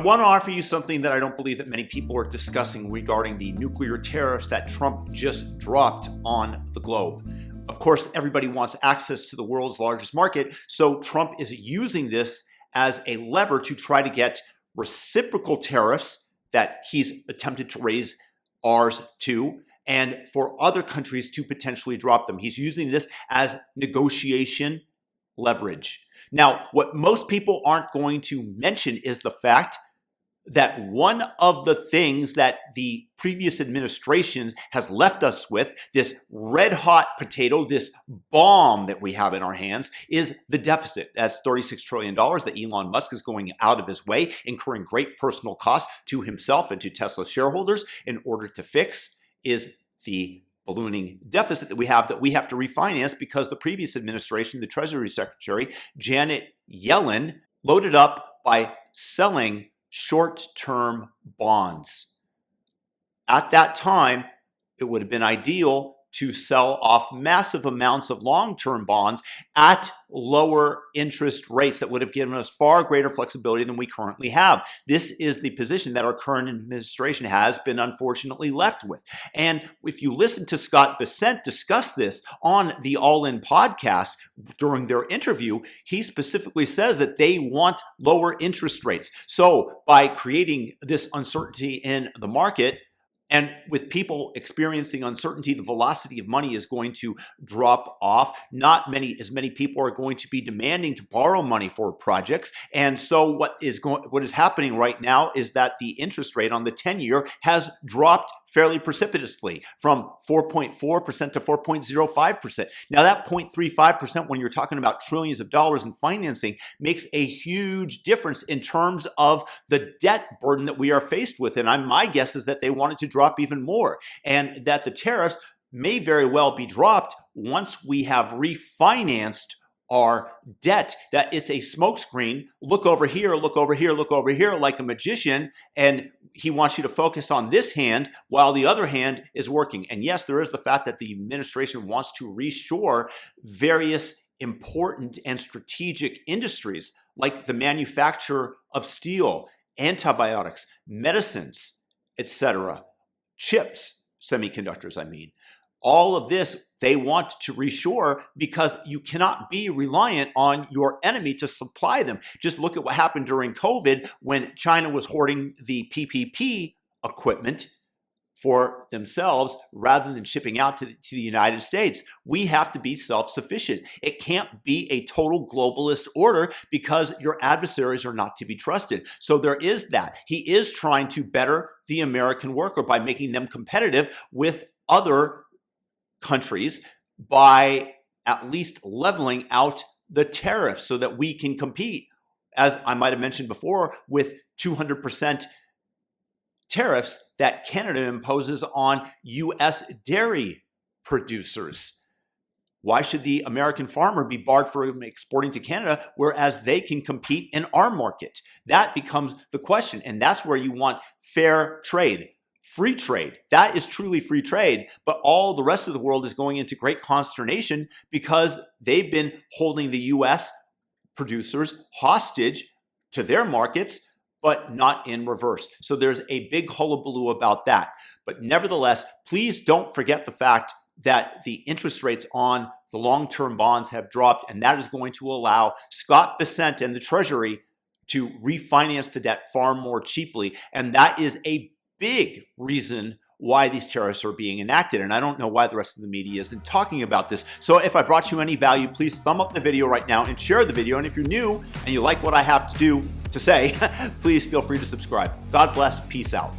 want to offer you something that I don't believe that many people are discussing regarding the nuclear tariffs that Trump just dropped on the globe. Of course, everybody wants access to the world's largest market, so Trump is using this as a lever to try to get reciprocal tariffs that he's attempted to raise ours to, and for other countries to potentially drop them. He's using this as negotiation leverage. Now, what most people aren't going to mention is the fact that one of the things that the previous administrations has left us with, this red hot potato, this bomb that we have in our hands, is the deficit. That's $36 trillion that Elon Musk is going out of his way, incurring great personal costs to himself and to Tesla shareholders in order to fix, is the ballooning deficit that we have to refinance because the previous administration, the Treasury Secretary, Janet Yellen, loaded up by selling short-term bonds. At that time, it would have been ideal to sell off massive amounts of long-term bonds at lower interest rates that would have given us far greater flexibility than we currently have. This is the position that our current administration has been unfortunately left with. And if you listen to Scott Bessent discuss this on the All In podcast during their interview, he specifically says that they want lower interest rates. So by creating this uncertainty in the market, and with people experiencing uncertainty, the velocity of money is going to drop off. Not as many people are going to be demanding to borrow money for projects. And so what is happening right now is that the interest rate on the 10-year has dropped fairly precipitously from 4.4% to 4.05%. Now that 0.35%, when you're talking about trillions of dollars in financing, makes a huge difference in terms of the debt burden that we are faced with. And my guess is that they wanted to drop even more, and that the tariffs may very well be dropped once we have refinanced our debt. That it's a smokescreen. Look over here, look over here, look over here, like a magician, and he wants you to focus on this hand while the other hand is working. And yes, there is the fact that the administration wants to reshore various important and strategic industries like the manufacture of steel, antibiotics, medicines, etc., chips, semiconductors, I mean. All of this they want to reshore because you cannot be reliant on your enemy to supply them. Just look at what happened during COVID when China was hoarding the PPP equipment for themselves rather than shipping out to the United States. We have to be self-sufficient. It can't be a total globalist order because your adversaries are not to be trusted. So there is that. He is trying to better the American worker by making them competitive with other countries by at least leveling out the tariffs so that we can compete, as I might have mentioned before, with 200% tariffs that Canada imposes on U.S. dairy producers. Why should the American farmer be barred from exporting to Canada, whereas they can compete in our market? That becomes the question, and that's where you want fair trade. Free trade, that is truly free trade, but all the rest of the world is going into great consternation because they've been holding the U.S. producers hostage to their markets, but not in reverse. So there's a big hullabaloo about that. But nevertheless, please don't forget the fact that the interest rates on the long-term bonds have dropped, and that is going to allow Scott Bessent and the Treasury to refinance the debt far more cheaply, and that is a big reason why these tariffs are being enacted. And I don't know why the rest of the media isn't talking about this. So if I brought you any value, please thumb up the video right now and share the video. And if you're new and you like what I have to say, please feel free to subscribe. God bless. Peace out.